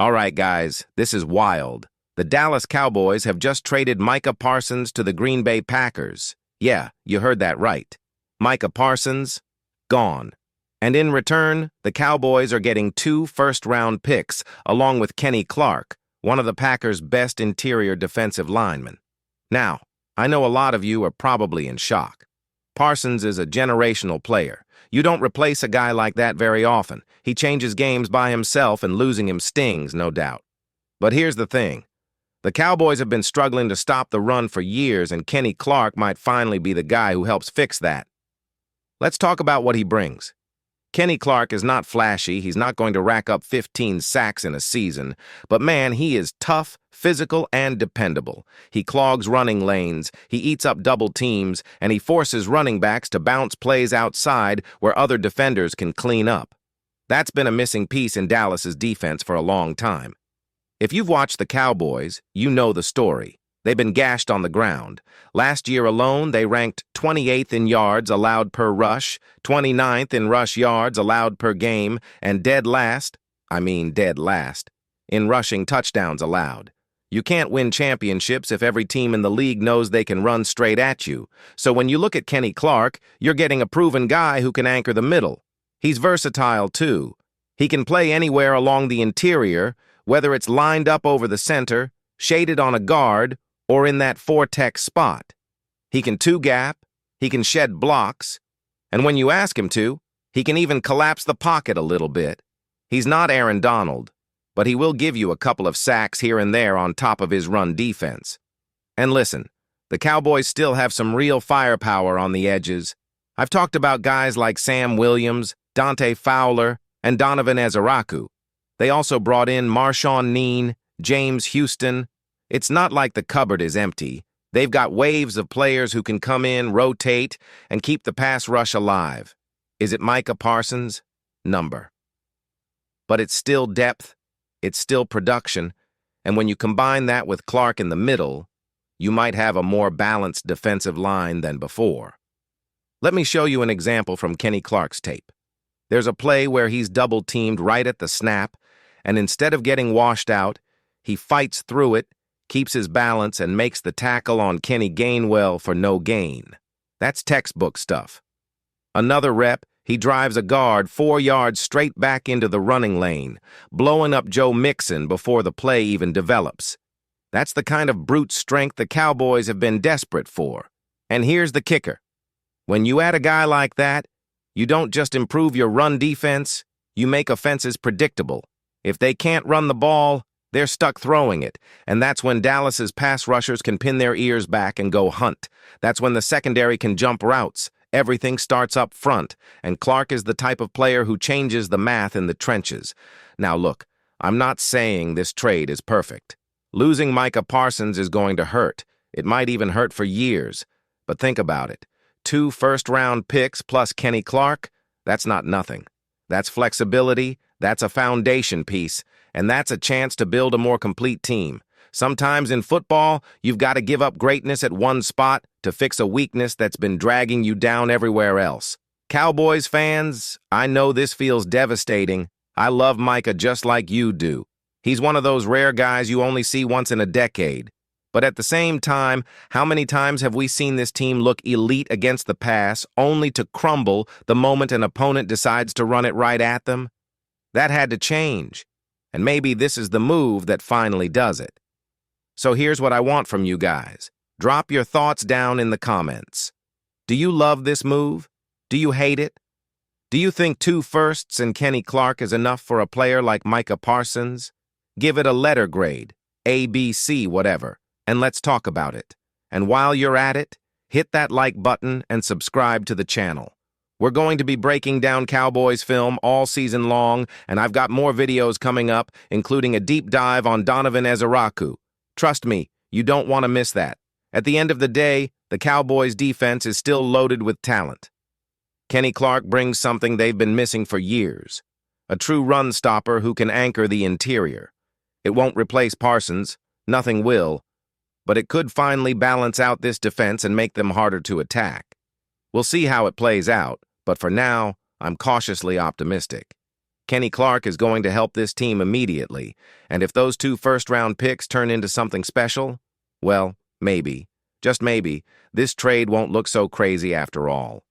All right, guys, this is wild. The Dallas Cowboys have just traded Micah Parsons to the Green Bay Packers. Yeah, you heard that right. Micah Parsons, gone. And in return, the Cowboys are getting 2 first-round picks, along with Kenny Clark, one of the Packers' best interior defensive linemen. Now, I know a lot of you are probably in shock. Parsons is a generational player. You don't replace a guy like that very often. He changes games by himself, and losing him stings, no doubt. But here's the thing. The Cowboys have been struggling to stop the run for years, and Kenny Clark might finally be the guy who helps fix that. Let's talk about what he brings. Kenny Clark is not flashy. He's not going to rack up 15 sacks in a season. But man, he is tough, physical, and dependable. He clogs running lanes, he eats up double teams, and he forces running backs to bounce plays outside where other defenders can clean up. That's been a missing piece in Dallas's defense for a long time. If you've watched the Cowboys, you know the story. They've been gashed on the ground. Last year alone, they ranked 28th in yards allowed per rush, 29th in rush yards allowed per game, and dead last, in rushing touchdowns allowed. You can't win championships if every team in the league knows they can run straight at you. So when you look at Kenny Clark, you're getting a proven guy who can anchor the middle. He's versatile, too. He can play anywhere along the interior, whether it's lined up over the center, shaded on a guard, or in that four-tech spot. He can two-gap, he can shed blocks, and when you ask him to, he can even collapse the pocket a little bit. He's not Aaron Donald, but he will give you a couple of sacks here and there on top of his run defense. And listen, the Cowboys still have some real firepower on the edges. I've talked about guys like Sam Williams, Dante Fowler, and Donovan Ezeraku. They also brought in Marshawn Kneen, James Houston. It's not like the cupboard is empty. They've got waves of players who can come in, rotate, and keep the pass rush alive. Is it Micah Parsons? Number. But it's still depth, it's still production, and when you combine that with Clark in the middle, you might have a more balanced defensive line than before. Let me show you an example from Kenny Clark's tape. There's a play where he's double-teamed right at the snap, and instead of getting washed out, he fights through it, keeps his balance, and makes the tackle on Kenny Gainwell for no gain. That's textbook stuff. Another rep, he drives a guard 4 yards straight back into the running lane, blowing up Joe Mixon before the play even develops. That's the kind of brute strength the Cowboys have been desperate for. And here's the kicker. When you add a guy like that, you don't just improve your run defense, you make offenses predictable. If they can't run the ball, they're stuck throwing it, and that's when Dallas's pass rushers can pin their ears back and go hunt. That's when the secondary can jump routes. Everything starts up front, and Clark is the type of player who changes the math in the trenches. Now look, I'm not saying this trade is perfect. Losing Micah Parsons is going to hurt. It might even hurt for years. But think about it. 2 first-round picks plus Kenny Clark, that's not nothing. That's flexibility, that's a foundation piece, and that's a chance to build a more complete team. Sometimes in football, you've got to give up greatness at one spot to fix a weakness that's been dragging you down everywhere else. Cowboys fans, I know this feels devastating. I love Micah just like you do. He's one of those rare guys you only see once in a decade. But at the same time, how many times have we seen this team look elite against the pass only to crumble the moment an opponent decides to run it right at them? That had to change. And maybe this is the move that finally does it. So here's what I want from you guys. Drop your thoughts down in the comments. Do you love this move? Do you hate it? Do you think 2 firsts and Kenny Clark is enough for a player like Micah Parsons? Give it a letter grade, A, B, C, whatever, and let's talk about it. And while you're at it, hit that like button and subscribe to the channel. We're going to be breaking down Cowboys film all season long, and I've got more videos coming up, including a deep dive on Donovan Ezeraku. Trust me, you don't want to miss that. At the end of the day, the Cowboys' defense is still loaded with talent. Kenny Clark brings something they've been missing for years, a true run stopper who can anchor the interior. It won't replace Parsons, nothing will, but it could finally balance out this defense and make them harder to attack. We'll see how it plays out, but for now, I'm cautiously optimistic. Kenny Clark is going to help this team immediately, and if those 2 first-round picks turn into something special, well, maybe, just maybe, this trade won't look so crazy after all.